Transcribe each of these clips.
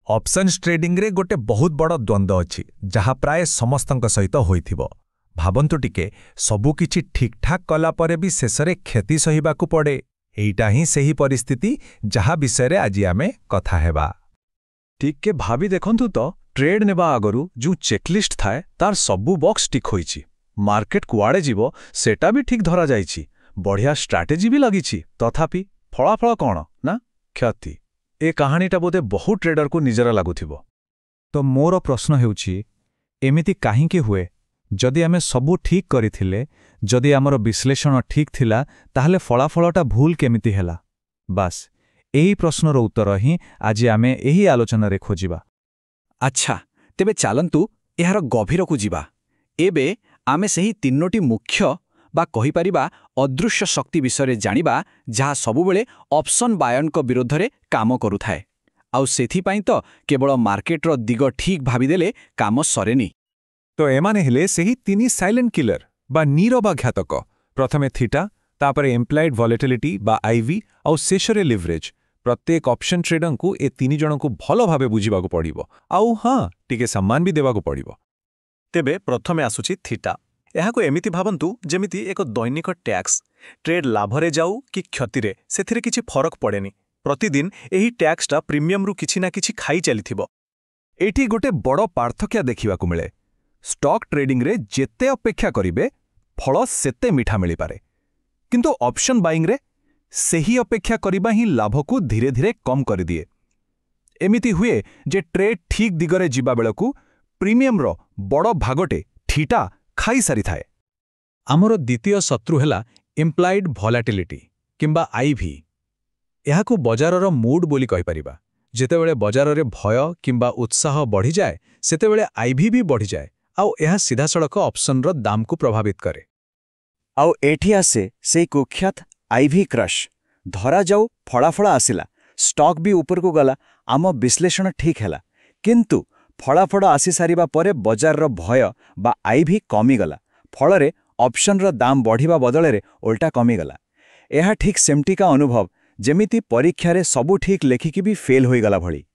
Options trading रे गोटे बहुत बड़ द्वंद्व अछि जहा प्राय समस्तक सहित होइथिबो। भाबंतु टिके सबु किछि ठीक ठाक कला परे भी शेषरे क्षति सहिबाकू पड़े। एइटा ही सही परिस्थिति जहा विषय रे आज आमे कथा हेबा। टिके भाबी देखंतु तो ट्रेड नेबा आगरु जो चेकलिस्ट थाए तार सबु बॉक्स टिक होईछि। मार्केट कुआडे जीवो सेटा भी ठीक धरा जाईछि। बढ़िया स्ट्रैटेजी भी लागिछि। तथापि फलाफल कोन ना क्षति। ए कहानीटा बोधे बहुत ट्रेडर को निजरा लागुथिबो। तो मोर प्रश्न हेउछि एमिति काहींके हुए? जदि आमे सबु ठीक करिथिले, जदि आमर विश्लेषण ठीक थिला, ताहले फलाफलटा भूल केमिति हेला? बास एही प्रश्नर उत्तर ही आज आमे एही आलोचना रे खोजिबा। अच्छा, तेबे चालंतु एहार गभीर को जिबा। एबे आमे सही तीनोटी मुख्य बा कहि परिबा अदृश्य शक्ति विषय जानिबा जहा सबुबेले ऑप्शन बायरनक विरोध रे काम करुथाए। आउ सेथि पई तो केवल मार्केट रो दिग ठीक भाबी देले काम सरेनी। तो एमाने हेले सही तीनी साइलेंट किलर बा नीरव घातक। प्रथमे थीटा, तापरे एम्प्लाइड वॉलेटिलिटी बा आईवी आउ शेषरे लिवरेज। प्रत्येक ऑप्शन ट्रेडर को ए तीन जन को भलो भाबे बुझिबाकू पड़िबो। आउ हां टिके सम्मान भी देबाकू पड़िबो। तेबे प्रथमे आसुची थीटा। एहाको एमिति भाबंतु जेमिति एक दैनिक टैक्स। ट्रेड लाभरे जाऊ कि क्षतिरे सेथिरे किछि फरक पड़ेनी। प्रतिदिन एही टैक्सटा प्रीमियम रु किछि ना किछि खाई चलिथिबो। एठी गोटे बड़ पार्थक्य देखिबाकू मिले। स्टॉक ट्रेडिंग रे जेते अपेक्षा करिवे फल सेते मिठा मिली पारे, किंतु ऑप्शन बाइंग रे सही अपेक्षा करिबा ही लाभ को धीरे धीरे कम कर दिए। एमिति हुए जे ट्रेड ठीक दिगरे जिबा बेलकू प्रीमियम रो बड़ भागटे थीटा खाई सारी थाए। आमर द्वितीय शत्रु हेला इम्प्लाइड वॉलेटिलिटी किंबा आईवी। एहाकू बजारर मूड बोली कहि परिबा। जेतेबेले बजाररे भय किंबा उत्साह बढ़ी जाए सेतेबेले आईवी भी बढ़ी जाए। आउ एहा सीधा सड़क ऑप्शन रो दाम को प्रभावित करे। आउ एठी आसे से कुख्यात आईवी क्रश। धरा जाऊ फलाफल आसिला, स्टॉक भी ऊपर को गला, आम विश्लेषण ठीक हैला, किंतु फलाफल आसी सारिबा परे बजार रो भय बा आईवी कमी गला। फलरे ऑप्शन रो दाम बढ़िबा बदले उल्टा कमी गला। एहा ठीक सेमटिका अनुभव जेमिति परीक्षा रे सबु ठीक लेखिकी भी फेल होई गला भली।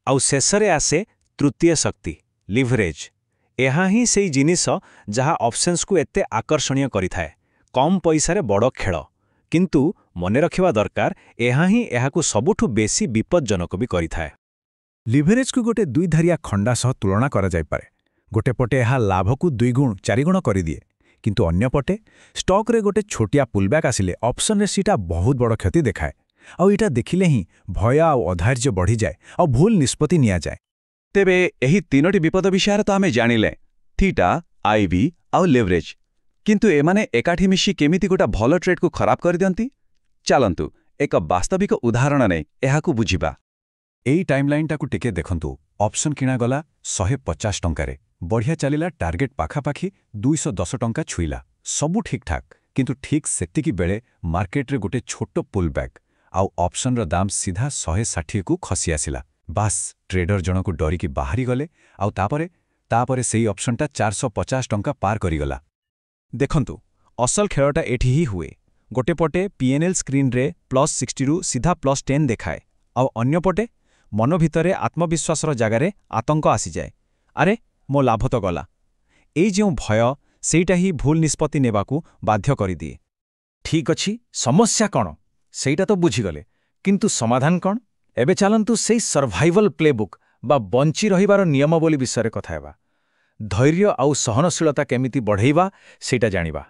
आउ शेषरे आसे तृतीय शक्ति लिवरेज। एहा ही सेई जिनिस जहा ऑप्शंस को एते आकर्षणीय करिथाए। कम पैसा रे बड़ खेल, किंतु मने रखिबा दरकार एहा ही एहाकू सबुठु बेसी विपज्जनक भी करिथाए। लिवरेज को गोटे दुई धारिया खंडा सह तुलना करा जाय पारे। गोटे पटे एहा लाभ को 2 गुण 4 गुण कर दिए, किंतु अन्य पटे स्टॉक रे गोटे छोटिया पुलबैक आसिले ऑप्शन रे सीटा बहुत बड़ क्षति देखाए। आउ इटा देखिले ही भय आउ अधैर्य बढ़ी जाए आउ भूल निष्पत्ति निया जाए। तेबे एही तीनोटी विपद विषय तो आमे जानिले, थीटा, आईवी आउ लेवरेज। किंतु एमाने एकाठी मिशी केमिति गोटा भलो ट्रेड को खराब कर दियंती? चलंतु एक वास्तविक उदाहरण नै एहाकू बुझिबा। एई टाइमलाइन टाकू टिके देखंतु। ऑप्शन किना गला 150 टंकारे, बढ़िया चलिला, टार्गेट पाखापाखी 210 टंका छुईला, सबु ठीक ठाक। किंतु ठीक सेतिकी बेले मार्केट रे गोटे छोटो पुलबैक आउ ऑप्शन रो दाम सीधा 160 को खसी आसिला। बास ट्रेडर जन को डरी की बाहरी गले आउ तापरे सेई ऑप्शनटा 450 टंका पार करी गला। देखंतु असल खेलटा एठी ही हुए। गोटे पटे पीएनएल स्क्रीन रे +60 रु सीधा +10 देखाए, आउ अन्य पटे मन भितरे आत्मविश्वासर जगारे आतंक आसी जाए। अरे मो लाभ तो गला। एई जो भय सेटा ही भूल निष्पत्ति नेबाकू बाध्य करि दिए। ठीक अछि, समस्या कौन सेटा तो बुझीगले, किंतु समाधान कौन? एबे चलंतु सेई सर्वाइवल प्लेबुक बा बंची रहिबार नियमावली विषय कथा हेबा। धैर्य आउ सहनशीलता केमिति बढ़ेइबा सेटा जानिबा।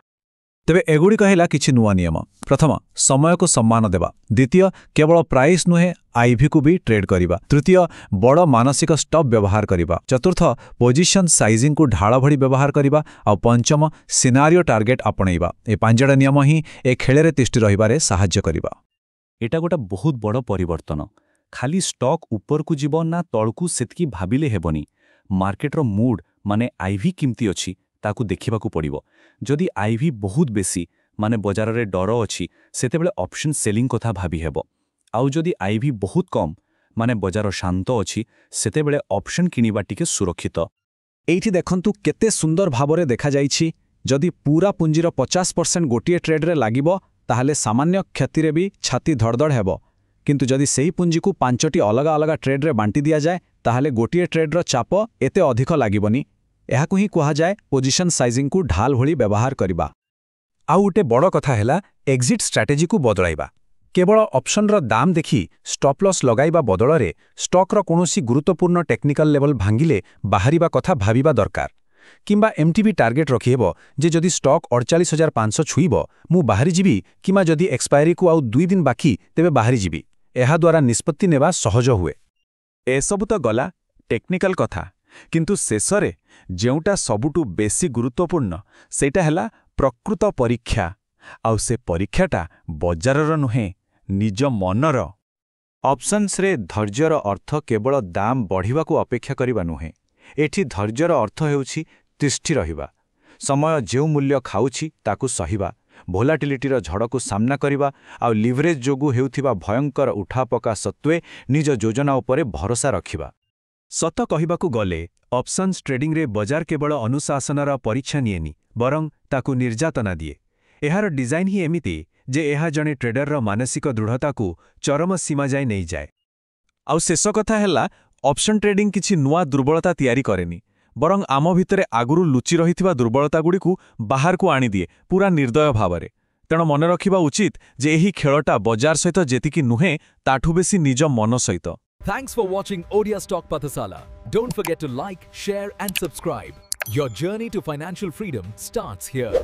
तेबे एगुड़ी कहला किछि नुआ नियम। प्रथम, समय को सम्मान देबा। द्वितीय, केवल प्राइस नुहे आईवी को भी ट्रेड करिबा। तृतीय, बड़ मानसिक स्टॉप व्यवहार करिबा। चतुर्थ, पोजिशन साइजिंग को ढाल भड़ी व्यवहार करिबा। और पंचम, सिनारियो टार्गेट आपणेइबा। ए पांचटा नियम ही ए खेलरे तिष्ठि रहिबारे साहाय्य करिबा। एटा गोटा बहुत बड़ परिवर्तन। खाली स्टॉक ऊपर को जीव ना तळकू सेतकी भाबिले हेबनी। मार्केटर मूड माने आईवी किमती अछि ताकू देखिबाकू पड़िबो। जदि आईवी बहुत बेसी माने बजार रे डर अछि सेतेबेले ऑप्शन सेलिंग कथा भाबी हेबो। आउ जदि आईवी बहुत कम माने बजार शांत अछि सेतेबेले ऑप्शन किनिबा टिके सुरक्षित। एइठी देखंतु केते सुंदर भाबरे देखा जाइछि। जदि पूरा पुंजीर 50% गोटिए ट्रेड रे लागिबो ताहाले सामान्य क्षति रे भी छाती धड़धड़ हेबो, କିନ୍ତୁ ଯଦି ସେହି ପୁଞ୍ଜିକୁ 5ଟି ଅଲଗା ଅଲଗା ଟ୍ରେଡ୍ରେ ବାଣ୍ଟି ଦିଆଯାଏ ତାହେଲେ ଗୋଟିଏ ଟ୍ରେଡ୍ର ଚାପ ଏତେ ଅଧିକ ଲାଗିବନି। ଏହାକୁ ହିଁ କୁହାଯାଏ ପୋଜିସନ୍ ସାଇଜିଂକୁ ଢାଲ ଭଳି ବ୍ୟବହାର କରିବା। ଆଉ ଗୋଟେ ବଡ଼ କଥା ହେଲା ଏକ୍ଜିଟ୍ ଷ୍ଟ୍ରାଟେଜିକୁ ବଦଳାଇବା। କେବଳ ଅପସନ୍ର ଦାମ ଦେଖି ଷ୍ଟପ୍ ଲସ୍ ଲଗାଇବା ବଦଳରେ ଷ୍ଟକ୍ର କୌଣସି ଗୁରୁତ୍ୱପୂର୍ଣ୍ଣ ଟେକ୍ନିକାଲ ଲେଭଲ ଭାଙ୍ଗିଲେ ବାହାରିବା କଥା ଭାବିବା ଦରକାର। କିମ୍ବା ଏମ୍ଟିବି ଟାର୍ଗେଟ୍ ରଖିହେବ ଯେ ଯଦି ଷ୍ଟକ୍ 48,500 ଛୁଇଁବ ମୁଁ ବାହାରିଯିବି, କିମ୍ବା ଯଦି ଏକ୍ସପାୟରୀକୁ ଆଉ 2 ଦିନ ବାକି ତେବେ ବାହାରିଯିବି। ଏହାଦ୍ୱାରା ନିଷ୍ପତ୍ତି ନେବା ସହଜ ହୁଏ। ଏସବୁ ତ ଗଲା ଟେକ୍ନିକାଲ କଥା, କିନ୍ତୁ ଶେଷରେ ଯେଉଁଟା ସବୁଠୁ ବେଶୀ ଗୁରୁତ୍ୱପୂର୍ଣ୍ଣ ସେଇଟା ହେଲା ପ୍ରକୃତ ପରୀକ୍ଷା। ଆଉ ସେ ପରୀକ୍ଷାଟା ବଜାରର ନୁହେଁ, ନିଜ ମନର। ଅପସନ୍ସରେ ଧୈର୍ଯ୍ୟର ଅର୍ଥ କେବଳ ଦାମ ବଢ଼ିବାକୁ ଅପେକ୍ଷା କରିବା ନୁହେଁ। ଏଠି ଧୈର୍ଯ୍ୟର ଅର୍ଥ ହେଉଛି ତିଷ୍ଠି ରହିବା, ସମୟ ଯେଉଁ ମୂଲ୍ୟ ଖାଉଛି ତାକୁ ସହିବା, ଭୋଲାଟିଲିଟିର ଝଡ଼କୁ ସାମ୍ନା କରିବା, ଆଉ ଲିଭରେଜ୍ ଯୋଗୁଁ ହେଉଥିବା ଭୟଙ୍କର ଉଠାପକା ସତ୍ତ୍ୱେ ନିଜ ଯୋଜନା ଉପରେ ଭରସା ରଖିବା। ସତ କହିବାକୁ ଗଲେ ଅପସନ୍ସ ଟ୍ରେଡିଂରେ ବଜାର କେବଳ ଅନୁଶାସନର ପରୀକ୍ଷା ନିଏନି, ବରଂ ତାକୁ ନିର୍ଯାତନା ଦିଏ। ଏହାର ଡିଜାଇନ୍ ହିଁ ଏମିତି ଯେ ଏହା ଜଣେ ଟ୍ରେଡରର ମାନସିକ ଦୃଢ଼ତାକୁ ଚରମ ସୀମା ଯାଏ ନେଇଯାଏ। ଆଉ ଶେଷ କଥା ହେଲା, ଅପସନ୍ ଟ୍ରେଡିଂ କିଛି ନୂଆ ଦୁର୍ବଳତା ତିଆରି କରେନି, ବରଂ ଆମ ଭିତରେ ଆଗରୁ ଲୁଚି ରହିଥିବା ଦୁର୍ବଳତାଗୁଡ଼ିକୁ ବାହାରକୁ ଆଣିଦିଏ ପୁରା ନିର୍ଦ୍ଦୟ ଭାବରେ। ତେଣୁ ମନେ ରଖିବା ଉଚିତ ଯେ ଏହି ଖେଳଟା ବଜାର ସହିତ ଯେତିକି ନୁହେଁ ତାଠୁ ବେଶୀ ନିଜ ମନ ସହିତ। Thanks for watching Odia Stock Pathasala. Don't forget to like, share and subscribe. Your journey to financial freedom starts here.